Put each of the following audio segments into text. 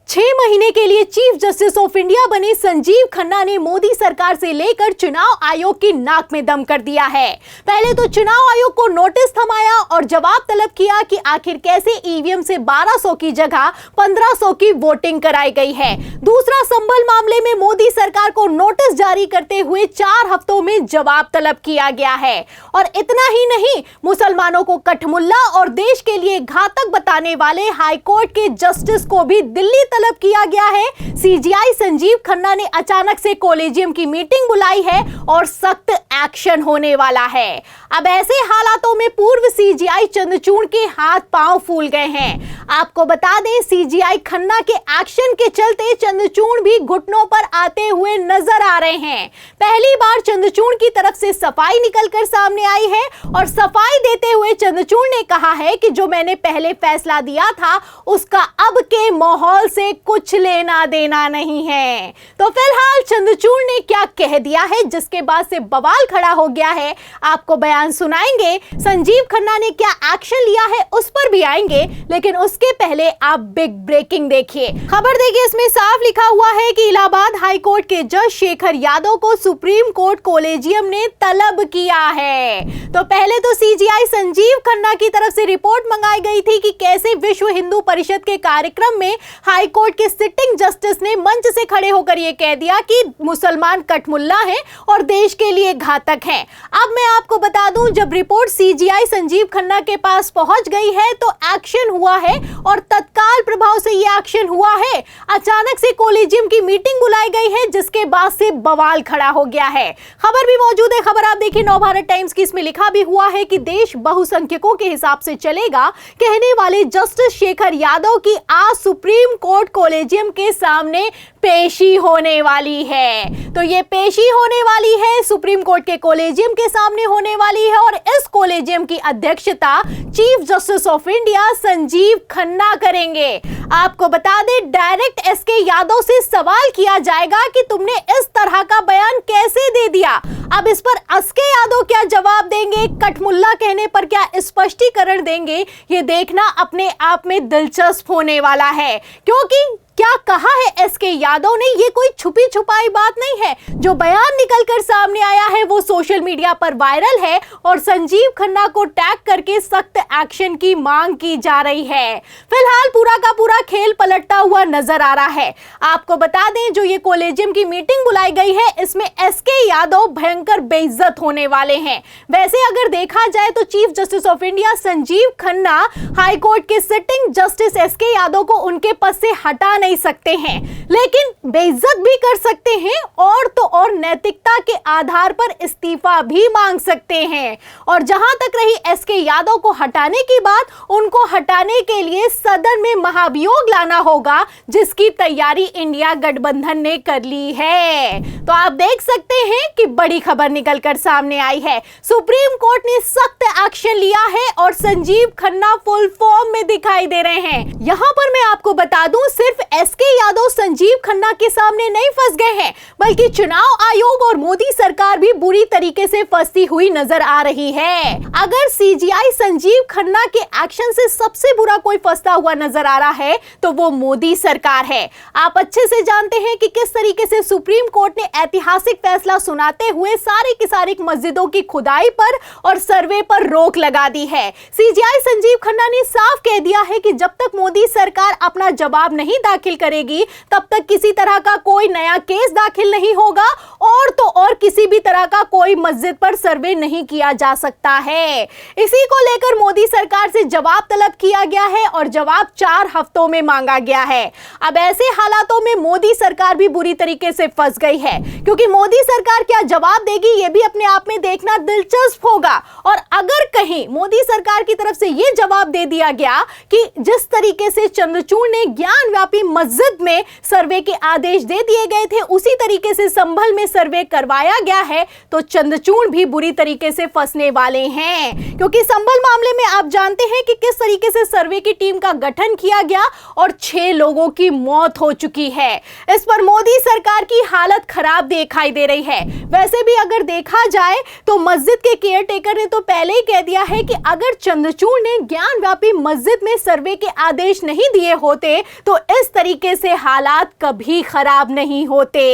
6 महीने के लिए चीफ जस्टिस ऑफ इंडिया बने संजीव खन्ना ने मोदी सरकार से लेकर चुनाव आयोग की नाक में दम कर दिया है। पहले तो चुनाव आयोग को नोटिस थमाया और जवाब तलब किया कि आखिर कैसे ईवीएम से 1200 की जगह 1500 की वोटिंग कराई गई है। दूसरा, संभल मामले में मोदी सरकार को नोटिस जारी करते हुए 4 हफ्तों में जवाब तलब किया गया है। और इतना ही नहीं, मुसलमानों को कठमुल्ला और देश के लिए घातक बताने वाले हाईकोर्ट के जस्टिस को भी दिल्ली तलब किया गया है। सीजीआई संजीव खन्ना ने अचानक से कॉलेजियम की मीटिंग बुलाई है और सख्त एक्शन होने वाला है। अब ऐसे हालातों में पूर्व सीजीआई चंद्रचूड़ के हाथ पांव फूल गए हैं। आपको बता दें, सीजीआई खन्ना के एक्शन के चलते चंद्रचूड़ भी घुटनों पर आते हुए नजर आ रहे हैं। पहली बार चंद्रचूड़ की तरफ से सफाई निकलकर सामने आई है और सफाई देते हुए चंद्रचूड़ ने कहा है कि जो मैंने पहले फैसला दिया था उसका अब के माहौल से कुछ लेना देना नहीं है। तो फिलहाल चंद्रचूड़ ने क्या कह दिया है जिसके बाद से बवाल खड़ा हो गया है, आपको बयान सुनाएंगे। संजीव खन्ना ने क्या एक्शन लिया है उस पर भी आएंगे, लेकिन उसके पहले आप बिग ब्रेकिंग देखिए। खबर देखिए, इसमें साफ लिखा हुआ है कि इलाहाबाद हाई कोर्ट के जज शेखर यादव को सुप्रीम कोर्ट कॉलेजियम ने तलब किया है। तो पहले तो सीजीआई संजीव खन्ना की तरफ से रिपोर्ट मंगाई गई थी कि कैसे विश्व हिंदू परिषद के कार्यक्रम में हाई कोर्ट के सिटिंग जस्टिस ने मंच से खड़े होकर यह कह दिया कि मुसलमान कठमुल्ला हैं और देश के लिए घातक हैं। अब मैं आपको बता दूं, जब रिपोर्ट सीजीआई संजीव खन्ना के पास पहुंच गई है तो एक्शन हुआ है और तत्काल प्रभाव से यह एक्शन हुआ है। अचानक से कॉलेजियम की मीटिंग बुलाई गई है जिसके बाद से बवाल खड़ा हो गया है। खबर भी मौजूद है, खबर आप देखिए नवभारत टाइम्स की। इसमें लिखा भी हुआ है कि देश बहुसंख्यकों के हिसाब से चलेगा कहने वाले जस्टिस शेखर यादव की आज सुप्रीम कोर्ट कॉलेजियम के सामने पेशी होने वाली है। तो ये पेशी होने वाली है, सुप्रीम कोर्ट के कॉलेजियम के सामने होने वाली है और इस कॉलेजियम की अध्यक्षता chief justice of India Sanjeev Khanna करेंगे। आपको बता दें, डायरेक्ट एसके यादव से सवाल किया जाएगा कि तुमने इस तरह का बयान कैसे दे दिया। अब इस पर एसके यादव क्या जवाब देंगे, कठमुल्ला कहने पर क्या स्पष्टीकरण देंगे, ये देखना अपने आप में दिलचस्प होने वाला है। क्योंकि क्या कहा है एसके यादव ने, ये कोई छुपी छुपाई बात नहीं है। जो बयान निकलकर सामने आया है वो सोशल मीडिया पर वायरल है और संजीव खन्ना को टैग करके सख्त एक्शन की मांग की जा रही है। फिलहाल पूरा का पूरा खेल पलटता हुआ नजर आ रहा है। आपको बता दें, जो ये कॉलेजियम की मीटिंग बुलाई गई है इसमें एसके यादव भयंकर बेइज्जत होने वाले हैं। वैसे अगर देखा जाए तो chief justice of India Sanjeev Khanna high court के सिटिंग जस्टिस एसके यादव को उनके पद से हटा नहीं सकते हैं, लेकिन बेइज्जत भी कर सकते हैं और तो और नैतिकता के आधार पर इस्तीफा भी मांग सकते हैं। और जहां तक रही एसके यादव को हटाने की बात, उनको हटाने के लिए सदन में महाभियोग लाना होगा जिसकी तैयारी इंडिया गठबंधन ने कर ली है। तो आप देख सकते हैं कि बड़ी खबर निकलकर सामने आई है। सुप्रीम कोर्ट ने सख्त एक्शन लिया है और संजीव खन्ना फुल फॉर्म में दिखाई दे रहे हैं। यहां पर मैं आपको बता दूं, सिर्फ एसके यादव संजीव खन्ना के सामने नहीं फंस गए हैं, बल्कि चुनाव आयोग और मोदी सरकार भी बुरी तरीके से फंसी हुई नजर आ रही है। अगर सीजीआई संजीव खन्ना के एक्शन से सबसे बुरा कोई फंसता हुआ नजर आ रहा है तो वो मोदी सरकार है। आप अच्छे से जानते हैं कि किस तरीके से सुप्रीम कोर्ट ने ऐतिहासिक फैसला सुनाते हुए सारी की सारी मस्जिदों की खुदाई पर और सर्वे पर रोक लगा दी है। सीजीआई संजीव खन्ना ने साफ कह दिया है कि जब तक मोदी सरकार अपना जवाब नहीं दाखिल करेगी तब तक किसी तरह का कोई नया केस दाखिल नहीं होगा और तो और किसी भी तरह का कोई मस्जिद पर सर्वे नहीं किया जा सकता है। इसी को लेकर मोदी सरकार से जवाब तलब किया गया है और जवाब 4 हफ्तों में मांगा गया है। अब ऐसे हालातों में मोदी सरकार भी बुरी तरीके से फंस गई है, क्योंकि मोदी सरकार क्या जवाब देगी ये भी अपने आप में देखना दिलचस्प होगा। और अगर कहीं मोदी सरकार की तरफ से यह जवाब दे दिया गया कि जिस तरीके से चंद्रचूड़ ने ज्ञान व्यापी मस्जिद में सर्वे के आदेश दे दिए गए थे उसी तरीके से संभल में सर्वे करवाया गया है, तो चंद्रचूड़ भी बुरी तरीके से फंसने वाले हैं। क्योंकि संभल मामले में आप जानते हैं कि किस तरीके से सर्वे की टीम का गठन किया गया और 6 लोगों की मौत हो चुकी है। इस पर मोदी सरकार की हालत खराब दिखाई दे रही है। वैसे भी अगर देखा जाए तो मस्जिद के केयर टेकर ने तो पहले ही कह दिया है कि अगर चंद्रचूड़ ने ज्ञान व्यापी मस्जिद में सर्वे के आदेश नहीं दिए होते तो इस तरीके से हालात कभी खराब नहीं होते।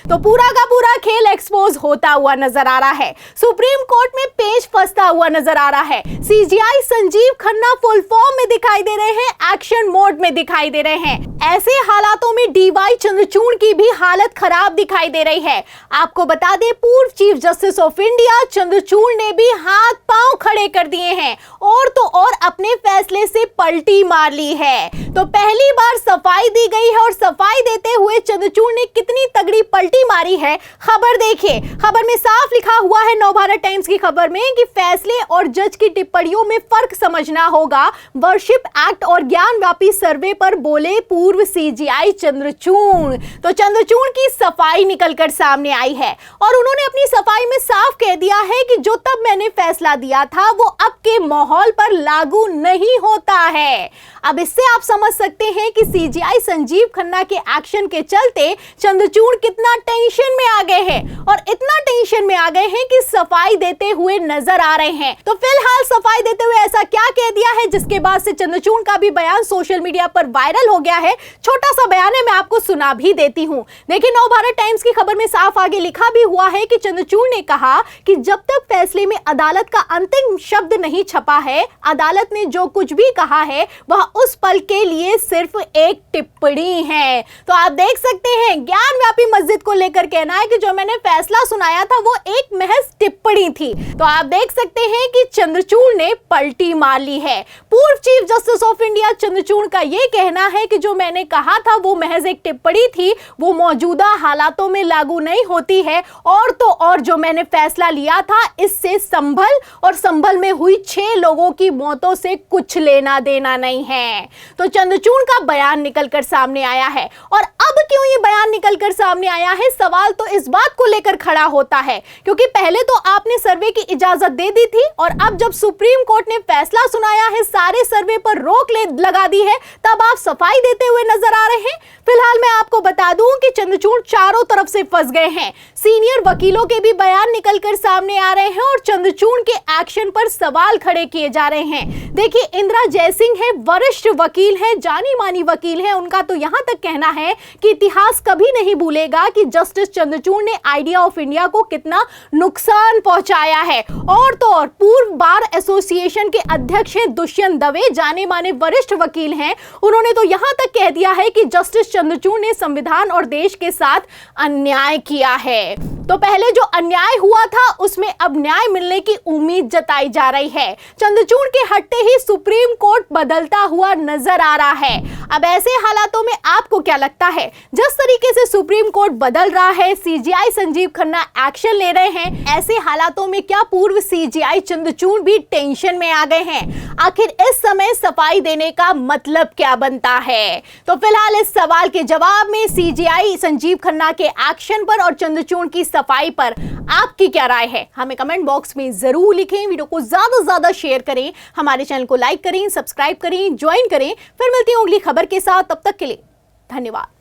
तो पूरा का पूरा खेल एक्सपोज होता हुआ नजर आ रहा है, सुप्रीम कोर्ट में पेच फंसता हुआ नजर आ रहा है। CGI Sanjeev Khanna full form में दिखाई दे रहे हैं, एक्शन मोड में दिखाई दे रहे हैं। ऐसे हालातों में डीवाई चंद्रचूड़ की भी हालत खराब दिखाई दे रही है। आपको बता दें, पूर्व chief justice of India Chandrachud ने भी हाथ पांव खड़े कर दिए हैं और तो और अपने फैसले से पलटी मार ली है। तो पहली बार सफाई दी गई है और सफाई देते हुए चंद्रचूड़ ने कितनी तगड़ी पलटी मारी है, खबर देखिए। खबर में साफ लिखा हुआ है, नवभारत टाइम्स की खबर में, कि फैसले और जज की टिप्पणियों में फर्क समझना होगा। वर्शिप एक्ट और ज्ञानव्यापी सर्वे पर बोले पूर्व सीजीआई चंद्रचूड़। तो चंद्रचूड़ की सफाई निकलकर सामने आई है और उन्होंने अपनी सफाई में साफ कह दिया है कि जो तब मैंने फैसला दिया था वो अब के माहौल पर लागू नहीं होता है। अब इससे आप समझ सकते हैं कि सीजीआई संजीव खन्ना के एक्शन के चलते चंद्रचूड़ कितना टेंशन में आ गए हैं और इतना टेंशन में आ गए हैं कि सफाई देते हुए नजर आ रहे हैं। तो फिलहाल सफाई देते हुए ऐसा क्या कह दिया है जिसके बाद से चंद्रचूड़ का भी बयान सोशल मीडिया पर वायरल हो गया है। छोटा सा बयान है, मैं आपको सुना भी देती हूं। देखिए, नवभारत टाइम्स की खबर में साफ आगे लिखा भी हुआ है कि चंद्रचूड़ ने कहा कि जब तक फैसले में अदालत का अंतिम शब्द नहीं छपा है, अदालत ने जो कुछ भी कहा है वह उस पल के लिए सिर्फ एक टिप्पणी है। तो आप देख सकते हैं, ज्ञानव्यापी मस्जिद को लेकर कहना है कि जो मैंने फैसला सुनाया था वो एक महज टिप्पणी थी। तो आप देख सकते हैं कि चंद्रचूड़ ने पलटी मार ली है। पूर्व chief justice of India Chandrachud का यह कहना है कि जो मैंने कहा था वो महज एक टिप्पणी थी, वो मौजूदा हालातों में लागू नहीं होती है, और तो और जो मैंने फैसला लिया था इससे संभल में हुई 6 लोगों की मौतों से कुछ लेना देना नहीं है। तो चंद्रचूड़ का बयान निकलकर सामने आया है। और अब क्यों ये बयान निकलकर सामने आया है, सवाल तो इस बात को लेकर खड़ा होता है क्योंकि पहले तो आपने सर्वे की इजाजत दे दी थी और अब जब सुप्रीम कोर्ट ने फैसला सुनाया है, सारे सर्वे पर रोक लगा दी है, तब आप सफाई देते हुए नजर आ रहे हैं। फिलहाल मैं आपको बता दूं कि चंद्रचूड़ चारों तरफ से फंस गए हैं। सीनियर वकीलों के भी बयान निकलकर सामने आ रहे हैं और चंद्रचूड़ के एक्शन पर सवाल खड़े किए जा रहे हैं। देखिए, इंदिरा जयसिंह है, वरिष्ठ वकील है, जानी मानी वकील है, उनका तो यहां तक कहना है कि इतिहास कभी नहीं भूलेगा कि जस्टिस चंद्रचूड़ ने आइडिया ऑफ इंडिया को कितना नुकसान पहुंचाया है। और तो और पूर्व बार एसोसिएशन के अध्यक्ष हैं दुष्यंत दवे, जाने माने वरिष्ठ वकील हैं, उन्होंने तो यहां तक कह दिया है कि जस्टिस चंद्रचूड़ ने संविधान और देश के साथ अन्याय किया है। तो पहले जो अन्याय हुआ था उसमें अब न्याय मिलने की उम्मीद जताई जा रही है। चंद्रचूड़ के हटते ही सुप्रीम कोर्ट बदलता हुआ नजर आ रहा है। अब ऐसे हालातों में आपको क्या लगता है, जिस तरीके से सुप्रीम कोर्ट बदल रहा है, सीजीआई संजीव खन्ना एक्शन ले रहे हैं, ऐसे हालातों में क्या पूर्व सीजीआई चंद्रचूड़ भी टेंशन में आ गए हैं? आखिर इस समय सफाई देने का मतलब क्या बनता है? तो फिलहाल इस सवाल के जवाब में सीजीआई संजीव खन्ना के एक्शन पर और चंद्रचूड़ की सफाई पर आपकी क्या राय है, हमें कमेंट बॉक्स में जरूर लिखें। वीडियो को ज्यादा से ज्यादा शेयर करें, हमारे चैनल को लाइक करें, सब्सक्राइब करें, ज्वाइन करें। फिर मिलती हूं अगली खबर के साथ, तब तक के लिए धन्यवाद।